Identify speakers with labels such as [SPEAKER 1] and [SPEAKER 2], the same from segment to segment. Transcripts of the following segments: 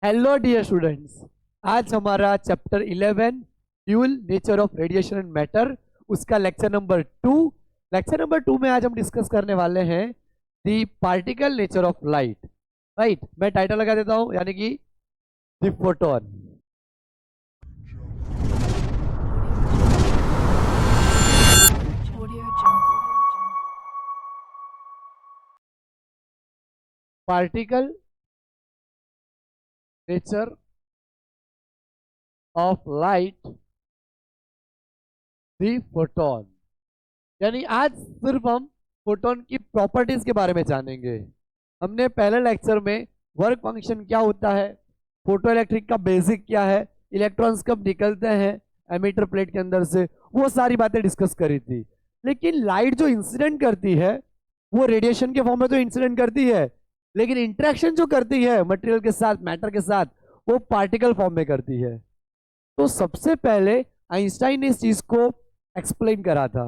[SPEAKER 1] Hello dear students. आज हमारा chapter 11 dual nature of radiation and matter, उसका lecture number 2 में आज हम डिस्कस करने वाले हैं the particle nature of light. Right, मैं टाइटल लगा देता हूं, यानी कि the photon. Particle nature of light, the photon. यानी आज सिर्फ हम फोटोन की प्रॉपर्टीज के बारे में जानेंगे। हमने पहले लेक्चर में वर्क फंक्शन क्या होता है, फोटो इलेक्ट्रिक का बेसिक क्या है, इलेक्ट्रॉन्स कब निकलते हैं एमिटर प्लेट के अंदर से, वो सारी बातें डिस्कस करी थी। लेकिन लाइट जो इंसिडेंट करती है वो रेडिएशन के फॉर्म में तो इंसिडेंट करती है, लेकिन इंटरेक्शन जो करती है मटेरियल के साथ, मैटर के साथ, वो पार्टिकल फॉर्म में करती है। तो सबसे पहले आइंस्टाइन ने इस चीज को एक्सप्लेन करा था।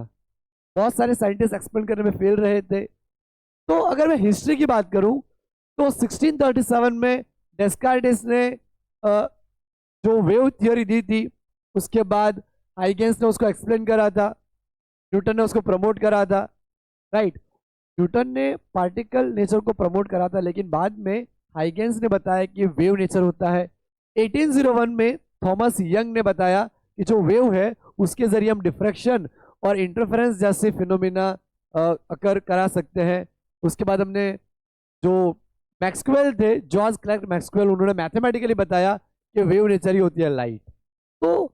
[SPEAKER 1] बहुत सारे साइंटिस्ट एक्सप्लेन करने में फेल रहे थे। तो अगर मैं हिस्ट्री की बात करूं तो 1637 में डेस्कार्टेस ने जो वेव थियोरी दी थी, उसके बाद हाइगेंस ने उसको एक्सप्लेन करा था, न्यूटन ने उसको प्रमोट करा था। राइट, न्यूटन ने पार्टिकल नेचर को प्रमोट करा था, लेकिन बाद में हाइगेंस ने बताया कि वेव नेचर होता है। 1801 में थॉमस यंग ने बताया कि जो वेव है उसके जरिए हम डिफ्रैक्शन और इंटरफेरेंस जैसे फिनोमिना अकर करा सकते हैं। उसके बाद हमने जो मैक्सवेल थे, जॉर्ज क्लर्क मैक्सवेल, उन्होंने मैथमेटिकली बताया कि वेव नेचर ही होती है लाइट। तो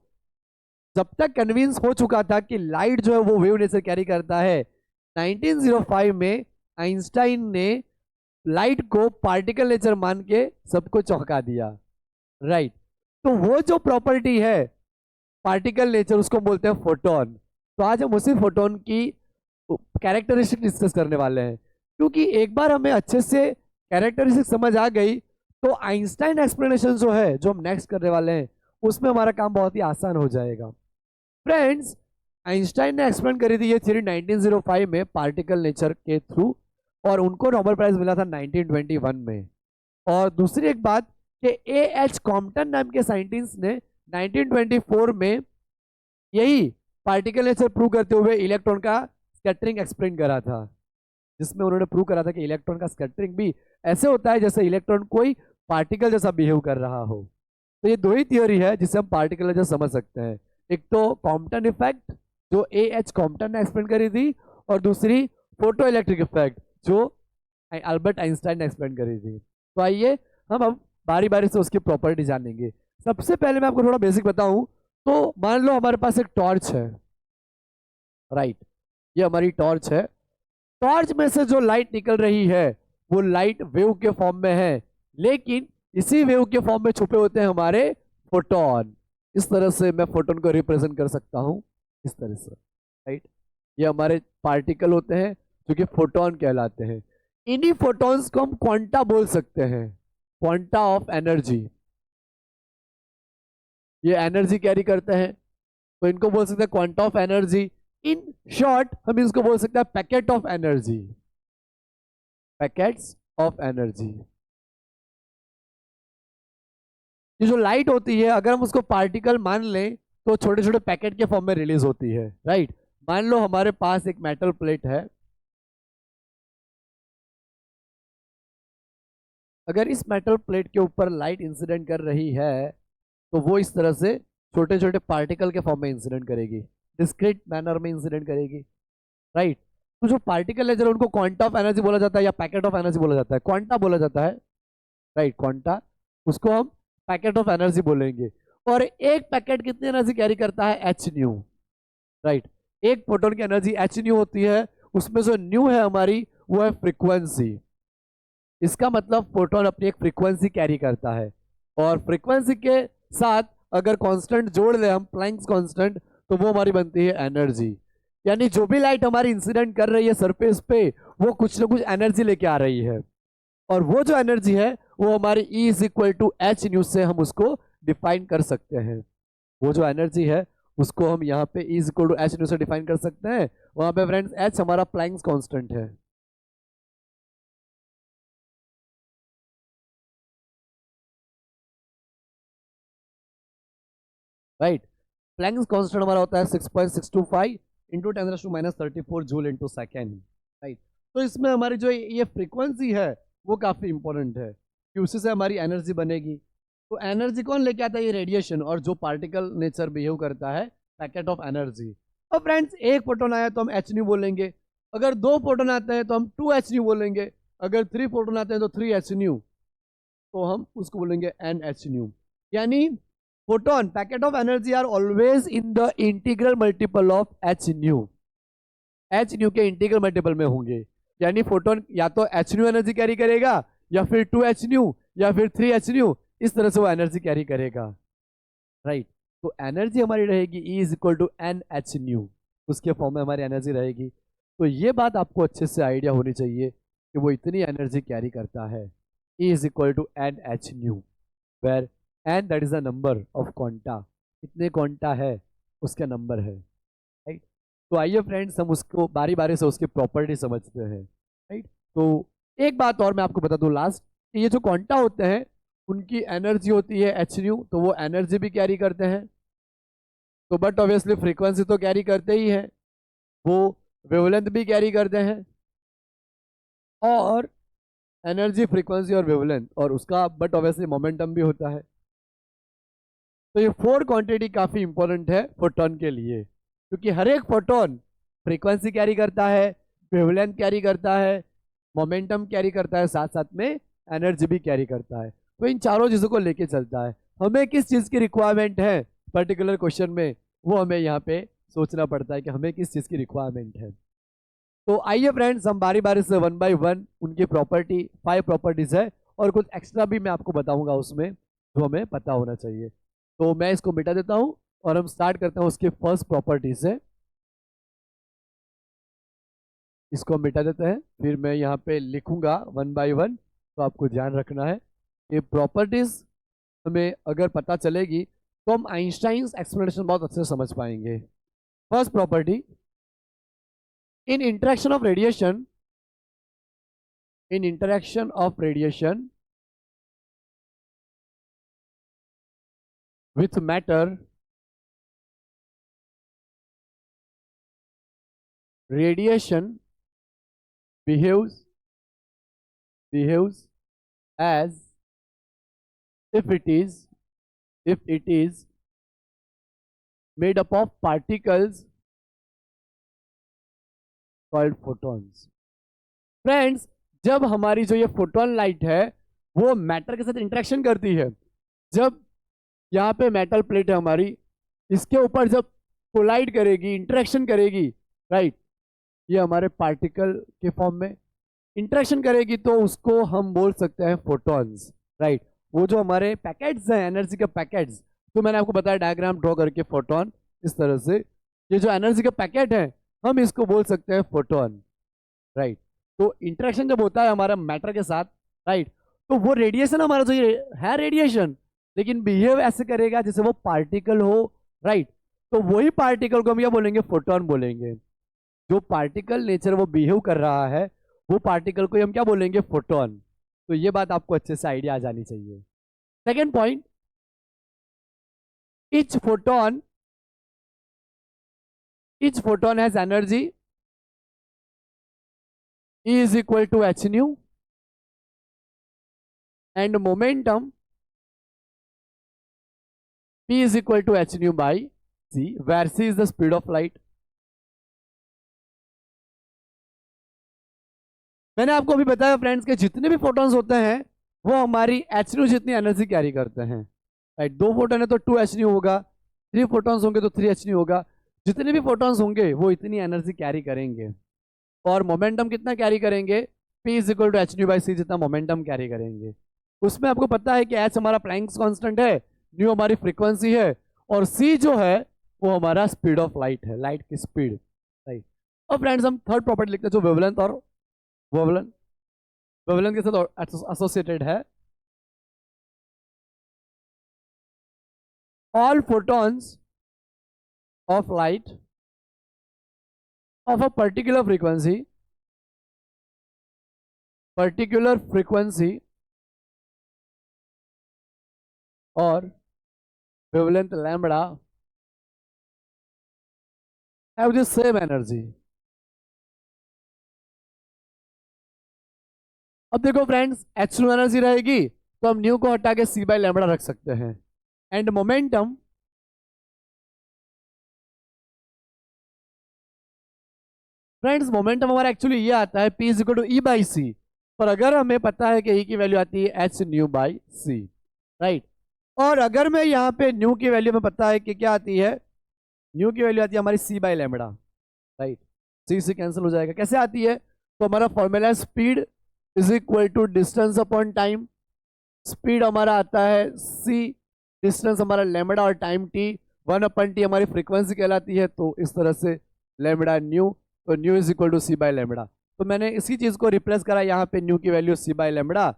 [SPEAKER 1] जब तक कन्विंस हो चुका था कि लाइट जो है वो वेव नेचर कैरी करता है, 1905 में आइंस्टाइन ने लाइट को पार्टिकल नेचर मान के सबको चौंका दिया। राइट, तो वो जो प्रॉपर्टी है पार्टिकल नेचर, उसको बोलते हैं फोटोन। तो आज हम उसी फोटोन की कैरेक्टरिस्टिक डिस्कस करने वाले हैं, क्योंकि एक बार हमें अच्छे से कैरेक्टरिस्टिक समझ आ गई तो आइंस्टाइन एक्सप्लेनेशन जो है, जो हम नेक्स्ट करने वाले हैं, उसमें हमारा काम बहुत ही आसान हो जाएगा। फ्रेंड्स, आइंस्टाइन ने एक्सप्लेन करी थी ये थ्योरी 1905 में पार्टिकल नेचर के थ्रू, और उनको नोबेल प्राइज मिला था 1921 में। और दूसरी एक बात कि ए एच कॉम्पटन नाम के साइंटिस्ट ने 1924 में यही पार्टिकल नेचर प्रूव करते हुए इलेक्ट्रॉन का स्कैटरिंग एक्सप्लेन करा था, जिसमें उन्होंने प्रूव करा था कि इलेक्ट्रॉन का स्कैटरिंग भी ऐसे होता है जैसे इलेक्ट्रॉन कोई पार्टिकल जैसा बिहेव कर रहा हो। तो ये दो ही थियोरी है जिससे हम पार्टिकल नेचर समझ सकते हैं। एक तो कॉम्पटन इफेक्ट जो ए एच कॉम्पटन ने एक्सप्लेन करी थी, और दूसरी फोटो इलेक्ट्रिक इफेक्ट जो अल्बर्ट आइंस्टाइन ने एक्सप्लेन करी थी। तो आइए हम अब बारी बारी से उसकी प्रॉपर्टी जानेंगे। सबसे पहले मैं आपको थोड़ा बेसिक बताऊं तो मान लो हमारे पास एक टॉर्च है। राइट, ये हमारी टॉर्च है। टॉर्च में से जो लाइट निकल रही है वो लाइट वेव के फॉर्म में है, लेकिन इसी वेव के फॉर्म में छुपे होते हैं हमारे फोटोन। इस तरह से मैं फोटोन को रिप्रेजेंट कर सकता हूं, इस तरह से। राइट, ये हमारे पार्टिकल होते हैं जो कि फोटोन कहलाते हैं। इन्हीं फोटॉन्स को हम क्वांटा बोल सकते हैं, क्वांटा ऑफ एनर्जी। ये एनर्जी कैरी करते हैं, तो इनको बोल सकते हैं quanta of energy. In short हम इसको बोल सकते हैं packet of energy, packets of energy. ये जो लाइट होती है, अगर हम उसको पार्टिकल मान लें तो छोटे छोटे पैकेट के फॉर्म में रिलीज होती है। राइट, मान लो हमारे पास एक मेटल प्लेट है। अगर इस मेटल प्लेट के ऊपर लाइट इंसिडेंट कर रही है तो वो इस तरह से छोटे छोटे पार्टिकल के फॉर्म में इंसिडेंट करेगी, डिस्क्रीट मैनर में इंसिडेंट करेगी। राइट, तो जो पार्टिकल है जरा उनको क्वांटा ऑफ एनर्जी बोला जाता है या पैकेट ऑफ एनर्जी बोला जाता है, क्वांटा बोला जाता है। राइट, क्वांटा, उसको हम पैकेट ऑफ एनर्जी बोलेंगे। और एक पैकेट कितनी एनर्जी कैरी करता है? H new. राइट, एक फोटोन की एनर्जी एच न्यू होती है। उसमें जो न्यू है हमारी, वो है फ्रीक्वेंसी। इसका मतलब फोटोन अपनी एक फ्रीक्वेंसी कैरी करता है, और फ्रीक्वेंसी के साथ अगर कांस्टेंट जोड़ ले हम, प्लैंक्स कांस्टेंट, तो वो हमारी बनती है एनर्जी। यानी जो भी लाइट हमारी इंसिडेंट कर रही है सरफेस पे, वो कुछ ना कुछ एनर्जी लेके आ रही है, और वो जो एनर्जी है वो हमारी E is equal to H nu से हम उसको डिफाइन कर सकते हैं। वो जो एनर्जी है उसको हम यहाँ पे E is equal to H nu से डिफाइन कर सकते हैं। वहां पे फ्रेंड्स एच हमारा प्लैंक्स कांस्टेंट है। राइट। प्लैंक्स कांस्टेंट हमारा होता है 6.625 into 10⁻34 joule into second, right. तो इसमें हमारी जो ये फ्रीक्वेंसी है वो काफ़ी इंपॉर्टेंट है कि उसी से हमारी एनर्जी बनेगी। तो एनर्जी कौन लेके आता है? ये रेडिएशन, और जो पार्टिकल नेचर बिहेव करता है, पैकेट ऑफ एनर्जी। अब फ्रेंड्स, एक फोटोन आया तो हम एच न्यू बोलेंगे, अगर 2 फोटोन आते हैं तो हम 2 एच न्यू बोलेंगे, अगर 3 फोटोन आते हैं तो 3 एच न्यू, तो हम उसको बोलेंगे एन एच न्यू। यानी photon packet of energy are always in the integral multiple of h nu, h nu के इंटीग्रल मल्टीपल में होंगे। यानी फोटोन या तो एच न्यू एनर्जी कैरी करेगा, या फिर 2 एच न्यू, या फिर 3 एच न्यू, इस तरह से वो एनर्जी कैरी करेगा, राइट। तो एनर्जी हमारी रहेगी E is equal to n h nu, उसके फॉर्म में हमारी एनर्जी रहेगी। तो ये बात आपको अच्छे से आइडिया होनी चाहिए कि वो इतनी एनर्जी कैरी करता है। E is equal to n h nu, where n that is the number of quanta, कितने क्वांटा है उसका नंबर है, राइट। तो आइए फ्रेंड्स, हम उसको बारी बारी से उसकी प्रॉपर्टी समझते हैं, राइट। तो एक बात और मैं आपको बता दूं लास्ट, कि ये जो क्वांटा होते हैं उनकी एनर्जी होती है एच न्यू, तो वो एनर्जी भी कैरी करते हैं, तो बट ऑब्वियसली फ्रीक्वेंसी तो कैरी करते ही है, वो वेवलेंथ भी कैरी करते हैं, और एनर्जी, फ्रीक्वेंसी और वेवलेंथ, और उसका बट ऑब्वियसली मोमेंटम भी होता है। तो ये 4 क्वांटिटी काफ़ी इंपॉर्टेंट है फोटोन के लिए, क्योंकि हर एक फोटोन फ्रीक्वेंसी कैरी करता है, वेवलेंथ कैरी करता है, मोमेंटम कैरी करता है, साथ साथ में एनर्जी भी कैरी करता है। तो इन चारों चीज़ों को लेके चलता है। हमें किस चीज़ की रिक्वायरमेंट है पर्टिकुलर क्वेश्चन में, वो हमें यहाँ पे सोचना पड़ता है कि हमें किस चीज़ की रिक्वायरमेंट है। तो आइए फ्रेंड्स, हम बारी बारी से 1 बाय 1 उनकी प्रॉपर्टी, 5 प्रॉपर्टीज है, और कुछ एक्स्ट्रा भी मैं आपको बताऊंगा उसमें जो हमें पता होना चाहिए। तो मैं इसको मिटा देता हूँ और हम स्टार्ट करते हैं उसके फर्स्ट प्रॉपर्टी से। इसको मिटा देते हैं, फिर मैं यहाँ पे लिखूंगा 1 बाय 1, तो आपको ध्यान रखना है कि प्रॉपर्टीज हमें अगर पता चलेगी तो हम आइंस्टाइंस एक्सप्लेनेशन बहुत अच्छे से समझ पाएंगे। First property, in interaction of radiation, in interaction of radiation with matter, radiation behaves as if it is made up of particles called photons. Friends, जब हमारी जो ये फोटोन लाइट है वो मैटर के साथ इंटरेक्शन करती है, जब यहाँ पे मेटल प्लेट है हमारी, इसके ऊपर जब कोलाइड करेगी, इंटरेक्शन करेगी, राइट, ये हमारे पार्टिकल के फॉर्म में इंटरेक्शन करेगी, तो उसको हम बोल सकते हैं फोटॉन्स, राइट। वो जो हमारे पैकेट्स हैं, एनर्जी के पैकेट्स, तो मैंने आपको बताया डायग्राम ड्रॉ करके फोटोन, इस तरह से ये जो एनर्जी के पैकेट है हम इसको बोल सकते हैं फोटोन, राइट। तो इंटरेक्शन जब होता है हमारा मैटर के साथ, राइट, तो वो रेडिएशन हमारा जो ये है रेडिएशन, लेकिन बिहेव ऐसे करेगा जैसे वो पार्टिकल हो, राइट। तो वही पार्टिकल को हम क्या बोलेंगे? फोटोन बोलेंगे। जो पार्टिकल नेचर वो बिहेव कर रहा है, वो पार्टिकल को हम क्या बोलेंगे? फोटोन। तो ये बात आपको अच्छे से आइडिया आ जानी चाहिए। Second point, each photon has energy E is equal to h nu and momentum P is equal to h nu by c, where c is the speed of light. मैंने आपको अभी बताया फ्रेंड्स के जितने भी photons होते हैं वो हमारी एच न्यू जितनी एनर्जी कैरी करते हैं, राइट। 2 फोटोन है तो 2 एच न्यू होगा, 3 फोटॉन्स होंगे तो 3 एच न्यू होगा। जितने भी फोटॉन्स होंगे वो इतनी एनर्जी कैरी करेंगे, और मोमेंटम कितना कैरी करेंगे? P is equal to H nu by C, जितना मोमेंटम कैरी करेंगे। उसमें आपको पता है कि एच हमारा प्लैंक्स कांस्टेंट है, न्यू हमारी फ्रीक्वेंसी है, और सी जो है वो हमारा स्पीड ऑफ लाइट है, लाइट की स्पीड, राइट। अब फ्रेंड्स हम थर्ड प्रॉपर्टी लिखते हैं जो वेवलेंथ और वेवलेंथ के साथ एसोसिएटेड है। All photons of light of a particular frequency or wavelength lambda have the same energy. अब देखो फ्रेंड्स, h2 एनर्जी रहेगी तो हम न्यू को हटा के c बाई लैम्बडा रख सकते हैं। एंड मोमेंटम, फ्रेंड्स मोमेंटम हमारा एक्चुअली ये आता है p is equal to E by C, पर अगर हमें पता है कि e की वैल्यू आती है h nu by c, right. और अगर मैं यहाँ पे न्यू की वैल्यू में पता है कि क्या आती है, न्यू की वैल्यू आती है हमारी c by lambda, right. c से कैंसिल हो जाएगा, कैसे आती है, तो हमारा फॉर्मूला है speed is equal to distance upon time. Speed हमारा आता है c, डिस्टेंस हमारा लैम्बडा और टाइम t, 1/t हमारी फ्रीक्वेंसी कहलाती है, तो इस तरह से लैम्बडा न्यू, तो nu is equal to c by lambda. तो मैंने इसी चीज को रिप्लेस करा यहाँ पे, न्यू की वैल्यू सी बाई लैम्बडा,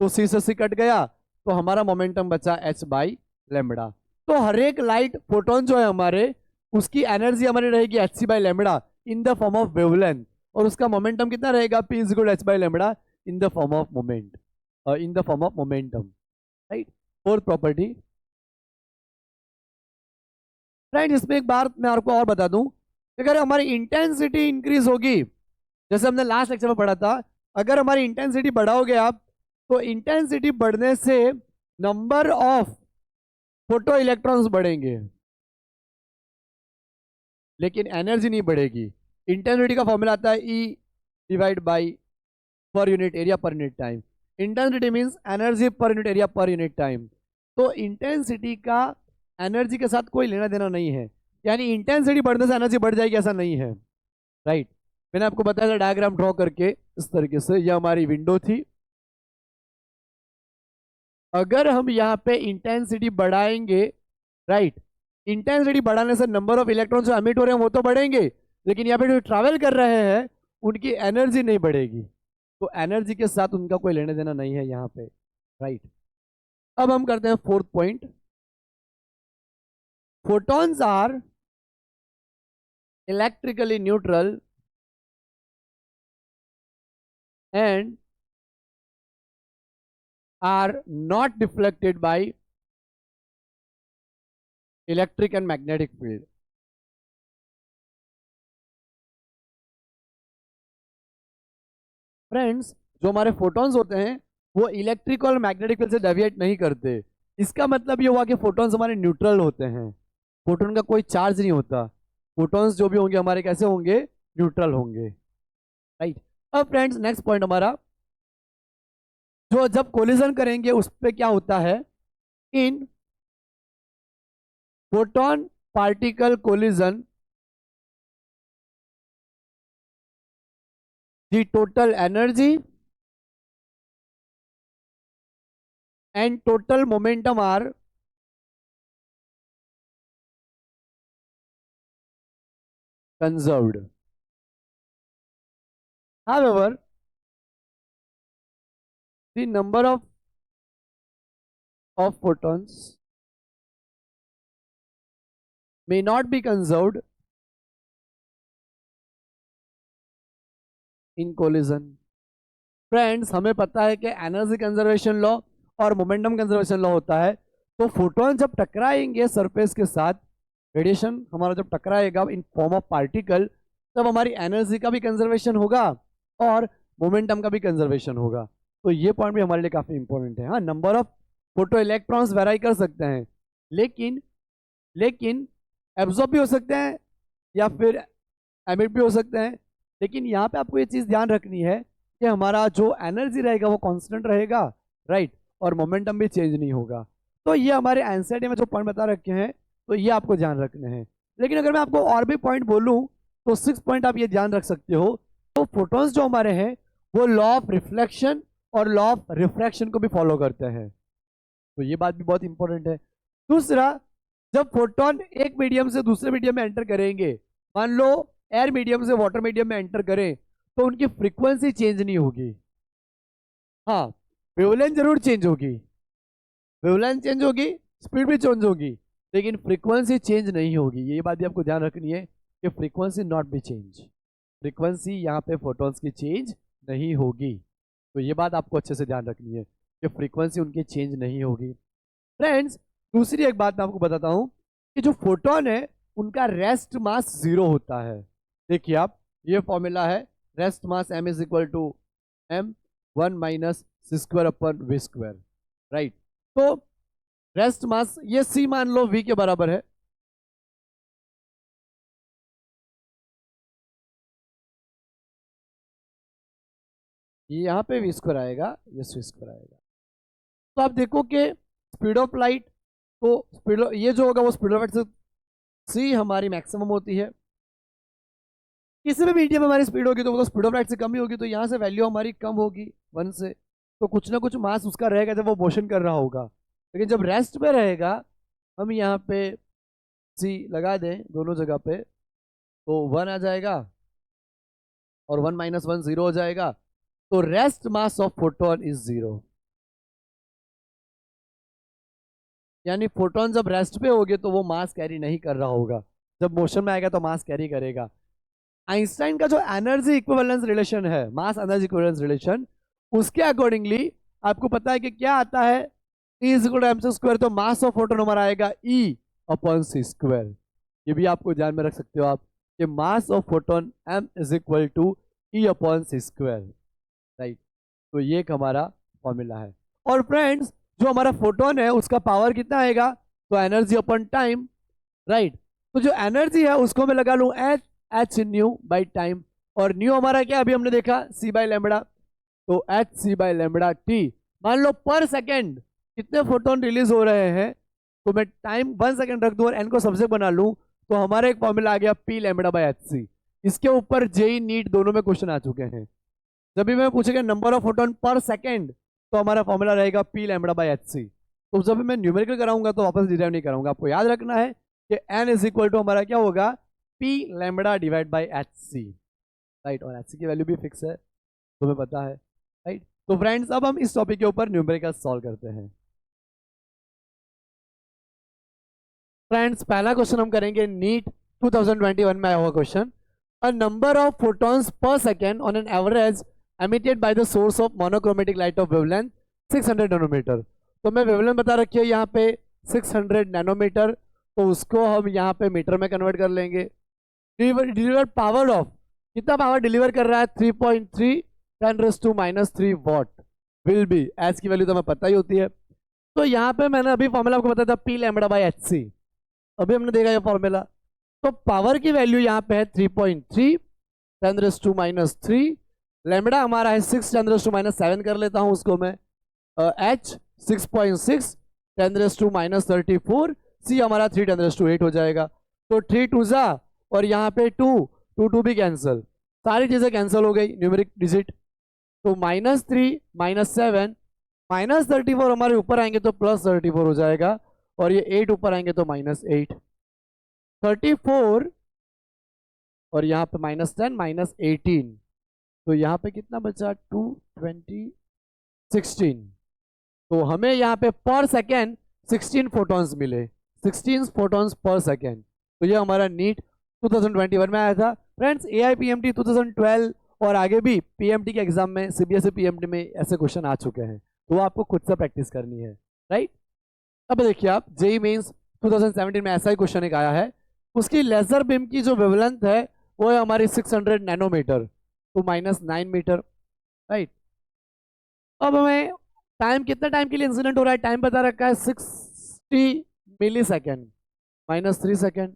[SPEAKER 1] तो सी से सी कट गया, तो हमारा मोमेंटम बचा एच बाई लैम्बडा। तो हर एक लाइट फोटोन जो है हमारे, उसकी एनर्जी हमारी रहेगी h c by lambda in the form of wavelength, और उसका मोमेंटम कितना रहेगा, p is equal to h by lambda in the form of moment, in the form of momentum, right. Fourth property, right, इसमें एक बात मैं आपको और बता दूं, अगर हमारी इंटेंसिटी इंक्रीज होगी, जैसे हमने लास्ट लेक्चर में पढ़ा था, अगर हमारी इंटेंसिटी बढ़ाओगे आप, तो इंटेंसिटी बढ़ने से नंबर ऑफ फोटो इलेक्ट्रॉन्स बढ़ेंगे, लेकिन एनर्जी नहीं बढ़ेगी। इंटेंसिटी का फॉर्मूला आता है ई divide by per unit area per unit time. Intensity means energy per unit area per unit time. तो इंटेंसिटी का एनर्जी के साथ कोई लेना देना नहीं है, यानी इंटेंसिटी बढ़ने से एनर्जी बढ़ जाएगी ऐसा नहीं है, राइट। मैंने आपको बताया था डायग्राम ड्रॉ करके इस तरीके से, यह हमारी विंडो थी। अगर हम यहाँ पे इंटेंसिटी बढ़ाएंगे, राइट, इंटेंसिटी बढ़ाने से नंबर ऑफ इलेक्ट्रॉन्स जो एमिट हो रहे हैं वो तो बढ़ेंगे, लेकिन यहाँ पे जो ट्रैवल कर रहे हैं उनकी एनर्जी नहीं बढ़ेगी, तो एनर्जी के साथ उनका कोई लेने देना नहीं है यहाँ पे, राइट। अब हम करते हैं fourth point, photons are electrically neutral and are not deflected by electric and magnetic field. Friends, जो हमारे फोटॉन्स होते हैं वो इलेक्ट्रिक और मैग्नेटिक फील्ड से डेविएट नहीं करते। इसका मतलब ये हुआ कि फोटॉन्स हमारे न्यूट्रल होते हैं, फोटोन का कोई चार्ज नहीं होता, फोटॉन्स जो भी होंगे हमारे कैसे होंगे, न्यूट्रल होंगे, राइट। अब फ्रेंड्स नेक्स्ट पॉइंट हमारा, जो जब कोलिजन करेंगे उस पे क्या होता है, in photon particle collision the total energy and total momentum are conserved. However, the number of photons may not be conserved in collision. Friends, हमें पता है कि एनर्जी कंजर्वेशन लॉ और मोमेंटम कंजर्वेशन लॉ होता है, तो फोटोन जब टकराएंगे surface के साथ, रेडिएशन हमारा जब टकराएगा इन फॉर्म ऑफ पार्टिकल, तब हमारी एनर्जी का भी कंजर्वेशन होगा और मोमेंटम का भी कंजर्वेशन होगा। तो ये पॉइंट भी हमारे लिए काफ़ी इंपॉर्टेंट है। हाँ, नंबर ऑफ फोटो इलेक्ट्रॉन्स वेराई कर सकते हैं, लेकिन एब्जॉर्ब भी हो सकते हैं या फिर एमिट भी हो सकते हैं, लेकिन यहाँ पे आपको ये चीज़ ध्यान रखनी है कि हमारा जो एनर्जी रहेगा वो कांस्टेंट रहेगा, राइट, और मोमेंटम भी चेंज नहीं होगा। तो ये हमारे एनसीईआरटी में जो पॉइंट बता रखे हैं, तो ये आपको ध्यान रखने हैं। लेकिन अगर मैं आपको और भी पॉइंट बोलूं तो 6 पॉइंट आप ये ध्यान रख सकते हो। तो फोटॉन्स जो हमारे हैं वो लॉ ऑफ रिफ्लेक्शन और लॉ ऑफ रिफ्रैक्शन को भी फॉलो करते हैं, तो ये बात भी बहुत इंपॉर्टेंट है। दूसरा, जब फोटोन एक मीडियम से दूसरे मीडियम में एंटर करेंगे, मान लो एयर मीडियम से वाटर मीडियम में एंटर करें, तो उनकी फ्रीक्वेंसी चेंज नहीं होगी। हाँ, वेवलेंथ जरूर चेंज होगी, वेवलेंथ चेंज होगी, स्पीड भी चेंज होगी, लेकिन फ्रीक्वेंसी चेंज नहीं होगी। ये बात भी आपको ध्यान रखनी है कि frequency not be change, frequency यहाँ पे फोटॉन्स की चेंज नहीं होगी। तो ये बात आपको अच्छे से ध्यान रखनी है कि फ्रीक्वेंसी उनकी चेंज नहीं होगी। फ्रेंड्स, दूसरी एक बात मैं आपको बताता हूँ कि जो फोटोन है उनका रेस्ट मास 0 होता है। देखिए आप, ये फॉर्मूला है, rest mass m is equal to m 1 minus c square upon v square, right. तो रेस्ट मास ये c मान लो v के बराबर है, ये यहाँ पे वी स्क्वायर आएगा, ये सी स्क्वायर आएगा। तो आप देखो कि स्पीड ऑफ लाइट, तो स्पीड ये जो होगा वो स्पीड ऑफ लाइट से सी हमारी मैक्सिमम होती है। किसी भी मीडियम में हमारी स्पीड होगी तो वो तो स्पीड ऑफ लाइट से कम ही होगी, तो यहाँ से वैल्यू हमारी कम होगी 1 से, तो कुछ ना कुछ मास उसका रहेगा जब वो मोशन कर रहा होगा। लेकिन जब रेस्ट पे रहेगा, हम यहाँ पे सी लगा दें दोनों जगह पे, तो 1 आ जाएगा और 1 माइनस 1 0 हो जाएगा। तो rest mass of photon is 0, यानी फोटोन जब रेस्ट पे होगे तो वो मास कैरी नहीं कर रहा होगा, जब मोशन में आएगा तो मास कैरी करेगा। आइंस्टाइन का जो एनर्जी इक्विवेलेंस रिलेशन है, मास एनर्जी इक्विवेलेंस रिलेशन, उसके अकॉर्डिंगली आपको पता है कि क्या आता है, E is equal to mc square, तो मास ऑफ फोटोन हमारा आएगा E अपॉन सी स्क्वायर। ये भी आपको ध्यान में रख सकते हो आप कि mass of photon m is equal to E upon c square, right. तो ये एक हमारा फॉर्मूला है। और फ्रेंड्स, जो हमारा फोटोन है उसका पावर कितना आएगा, तो एनर्जी अपॉन टाइम, राइट। तो जो एनर्जी है उसको मैं लगा लूँ एच न्यू बाई टाइम, और न्यू हमारा क्या अभी हमने देखा सी बाई लेमड़ा, तो h c by lambda t. मान लो पर सेकेंड कितने फोटोन रिलीज हो रहे हैं, तो मैं टाइम 1 सेकेंड रख दूं और एन को सब्जेक्ट बना लूं, तो हमारा एक फॉर्मूला आ गया p lambda by h c. इसके ऊपर जेई नीट दोनों में क्वेश्चन आ चुके हैं। जब भी मैं पूछेगा number of photon per second, तो हमारा फॉर्मूला रहेगा p lambda by h c. तो जब भी मैं न्यूमेरिकल कराऊंगा तो वापस डिराइव नहीं कराऊंगा, आपको याद रखना है कि एन इज इक्वल टू हमारा क्या होगा, p lambda divide by h c, right. और एच सी की वैल्यू भी फिक्स है, तुम्हें पता है, राइट। तो फ्रेंड्स, अब हम इस टॉपिक के ऊपर न्यूमेरिकल सॉल्व करते हैं। फ्रेंड्स, पहला क्वेश्चन हम करेंगे नीट 2021 में आया हुआ question. A number of photons per second on an average emitted by the source of monochromatic light of wavelength 600 nanometre. तो मैं वेवलेंथ बता रखी है यहाँ पे 600 नैनोमीटर, तो उसको हम यहाँ पे मीटर में कन्वर्ट कर लेंगे। डिलीवर पावर ऑफ, कितना पावर डिलीवर कर रहा है, 3.3 10⁻³ वॉट विल बी, एच की वैल्यू तो हमें पता ही होती है। तो यहाँ पे मैंने अभी फॉर्मूला आपको बताया था p lambda by h c, अभी हमने देखा ये फॉर्मूला। तो पावर की वैल्यू यहाँ पे है 3.3 10⁻³ लेमड़ा हमारा है 6 10⁻7 कर लेता हूँ उसको मैं, एच 6.6 10⁻34, सी हमारा 3 10⁸ हो जाएगा। तो 3 2 जा, और यहाँ पे 2 2 2 भी कैंसिल, सारी चीजें कैंसिल हो गई न्यूमेरिक डिजिट। तो -3 -7 -34 हमारे ऊपर आएंगे तो +34 हो जाएगा, और ये 8 ऊपर आएंगे तो -8 34, और यहाँ पे -10 -18, तो यहाँ पे कितना बचा 2 20 16। तो हमें यहाँ पे पर सेकेंड 16 फोटॉन्स मिले, 16 फोटॉन्स पर सेकेंड। तो ये हमारा नीट 2021 में आया था। फ्रेंड्स, AIPMT 2012 और आगे भी PMT के एग्जाम में, CBSE PMT में ऐसे क्वेश्चन आ चुके हैं, तो वो आपको खुद से प्रैक्टिस करनी है, राइट। अब देखिए आप, जेई मेंस 2017 में ऐसा ही क्वेश्चन एक आया है, उसकी लेजर बीम की जो वेवलेंथ है वो है हमारी 600 नैनोमीटर, तो -9 मीटर, राइट। अब हमें टाइम, कितना टाइम के लिए इंसिडेंट हो रहा है, टाइम बता रखा है 60 मिली सेकेंड -3 सेकेंड।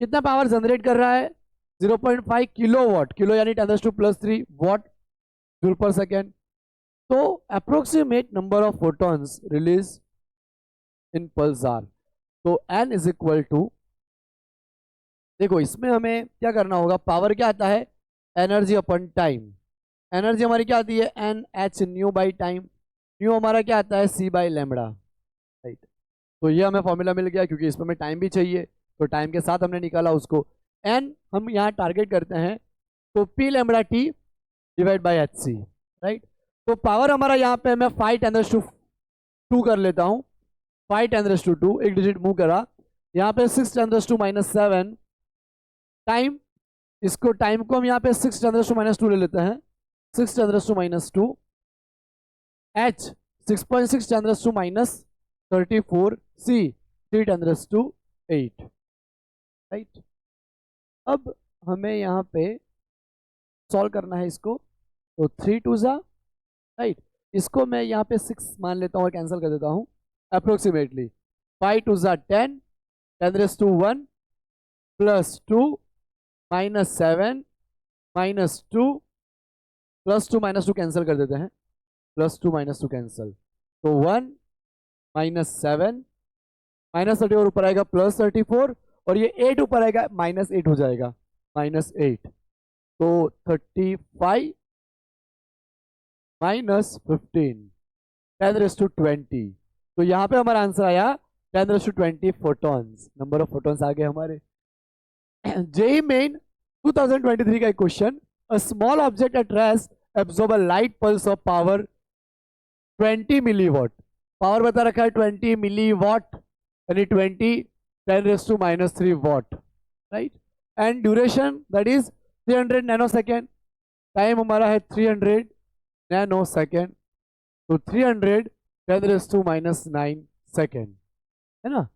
[SPEAKER 1] कितना पावर जनरेट कर रहा है, 0.5 किलोवाट, किलो यानी 10⁻³ वॉट जूल पर सेकेंड। तो approximate number of photons release इन पल्सार, तो n इज इक्वल टू, देखो इसमें हमें क्या करना होगा, पावर क्या आता है, एनर्जी अपन टाइम। एनर्जी हमारी क्या आती है, n h nu by time, nu हमारा क्या आता है, सी बाई लेमड़ा, राइट। तो ये हमें फॉर्मूला मिल गया, क्योंकि इसमें हमें टाइम भी चाहिए, तो टाइम के साथ हमने निकाला उसको। एन हम यहाँ टारगेट करते हैं, तो p lambda t divide by h c, right. तो पावर हमारा यहाँ पे मैं 5 10⁻² कर लेता हूँ, 5 10⁻², एक डिजिट मूव करा, यहाँ पे 6 10⁻7 टाइम, इसको टाइम को हम यहाँ पे 6 10⁻² ले लेते हैं, 6 10⁻², h 6.6 10⁻34, c 3 10⁻8। राइट। अब हमें यहाँ पे सॉल्व करना है इसको, तो 3 2 जा, राइट। इसको मैं यहाँ पे 6 मान लेता हूँ और कैंसिल कर देता हूँ अप्रोक्सीमेटली। 5 2 जा 10, 10⁻1 +2 -7 -2 +2 -2 कैंसिल कर देते हैं, +2 -2 कैंसिल, तो 1 -7 -34 ऊपर आएगा +34, और ये 8 ऊपर आएगा -8 हो जाएगा, -8, तो 35 -15 10⁻20। तो यहाँ पे हमारा आंसर आया 10⁻20 फोटॉन्स, नंबर ऑफ फोटॉन्स आ गए हमारे। जेईई मेन 2023 का एक question, a small object at rest absorb a light pulse of power 20 milliwatt, power बता रखा है 20 मिलीवॉट, यानी 20 10⁻³ what, right. And duration that is 300 nanosecond, time हमारा है 300 नैनोसेकेंड, तो 300 10⁻⁹ सेकेंड, है ना।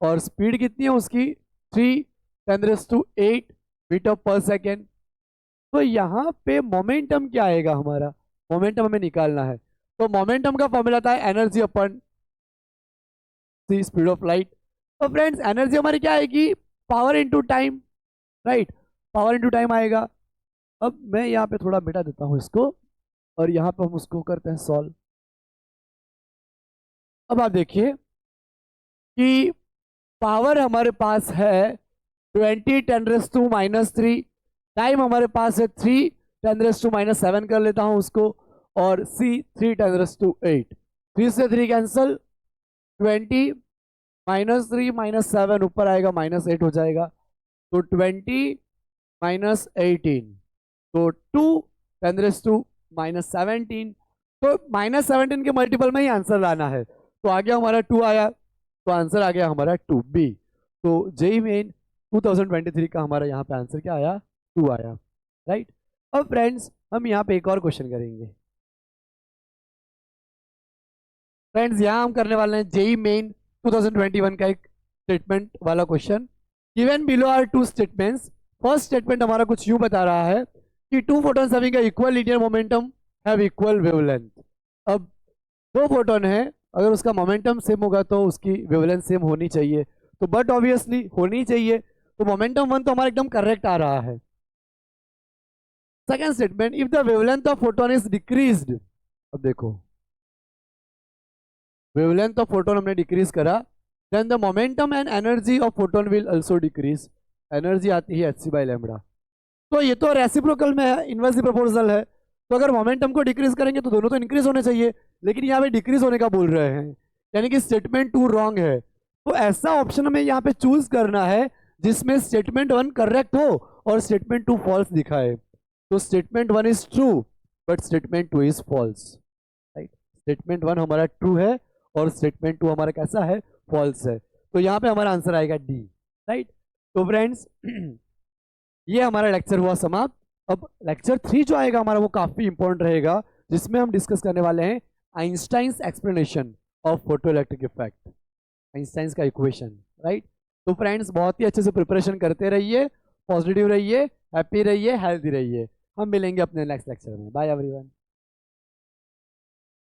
[SPEAKER 1] और स्पीड कितनी है उसकी, 3 10⁸ मीटर पर सेकेंड। तो यहाँ पे मोमेंटम क्या आएगा हमारा, मोमेंटम हमें निकालना है, तो मोमेंटम का फॉर्मूला था energy upon c speed of light. तो फ्रेंड्स एनर्जी हमारी क्या आएगी, power into time, right, power into time आएगा। अब मैं यहाँ पे थोड़ा मिटा देता हूँ इसको, और यहाँ पे हम उसको करते हैं सॉल्व। अब आप देखिए कि पावर हमारे पास है 20 10⁻⁻3, टाइम हमारे पास है 3 10⁻⁻7 कर लेता हूँ उसको, और सी 3 10⁻8, 3 से 3 कैंसल, 20 -3 -7 ऊपर आएगा -8 हो जाएगा, तो 20 -18, तो 2 10⁻⁻17, तो -17 के मल्टीपल में ही आंसर लाना है, तो आ गया हमारा 2 आया, तो आंसर आ गया हमारा 2B। तो जेईई मेन 2023 का हमारा यहाँ पे आंसर क्या आया, 2 आया, राइट। अब फ्रेंड्स हम यहाँ पे एक और क्वेश्चन करेंगे। फ्रेंड्स यहाँ हम करने वाले हैं जेईई मेन 2021 का एक स्टेटमेंट वाला question. Given below are 2 statements. First statement हमारा कुछ यूं बता रहा है कि 2 photons having a equal linear momentum have equal wavelength. अब 2 फोटोन है, अगर उसका मोमेंटम सेम होगा तो उसकी वेवलेंथ सेम होनी चाहिए, तो बट ऑब्वियसली होनी चाहिए, तो मोमेंटम 1 तो हमारा एकदम करेक्ट आ रहा है। Second statement, if the wavelength of photon is decreased, अब देखो वेवलेंथ ऑफ फोटोन हमने डिक्रीज करा, then the momentum and energy of photon will also decrease, energy आती है hc/λ। तो ये तो रेसिप्रोकल में है, इनवर्सली प्रोपोर्शनल है, तो अगर मोमेंटम को डिक्रीज करेंगे तो दोनों तो इंक्रीज होने चाहिए, लेकिन यहाँ पे डिक्रीज होने का बोल रहे हैं, यानी कि स्टेटमेंट 2 रॉन्ग है। तो ऐसा ऑप्शन हमें यहाँ पे चूज करना है जिसमें स्टेटमेंट 1 करेक्ट हो और स्टेटमेंट 2 फॉल्स दिखाए। तो statement 1 is true but statement 2 is false, right. Statement 1 हमारा ट्रू है और स्टेटमेंट 2 हमारा कैसा है, फॉल्स है, तो यहाँ पे हमारा आंसर आएगा डी, राइट। तो फ्रेंड्स ये हमारा लेक्चर हुआ समाप्त। अब लेक्चर 3 जो आएगा हमारा वो काफी इंपॉर्टेंट रहेगा, जिसमें हम डिस्कस करने वाले हैं Einstein's explanation of photoelectric effect, Einstein's का इक्वेशन, राइट। तो फ्रेंड्स बहुत ही अच्छे से प्रिपरेशन करते रहिए, पॉजिटिव रहिए, हैप्पी रहिए, हेल्दी रहिए। हम मिलेंगे अपने नेक्स्ट लेक्चर में। Bye everyone.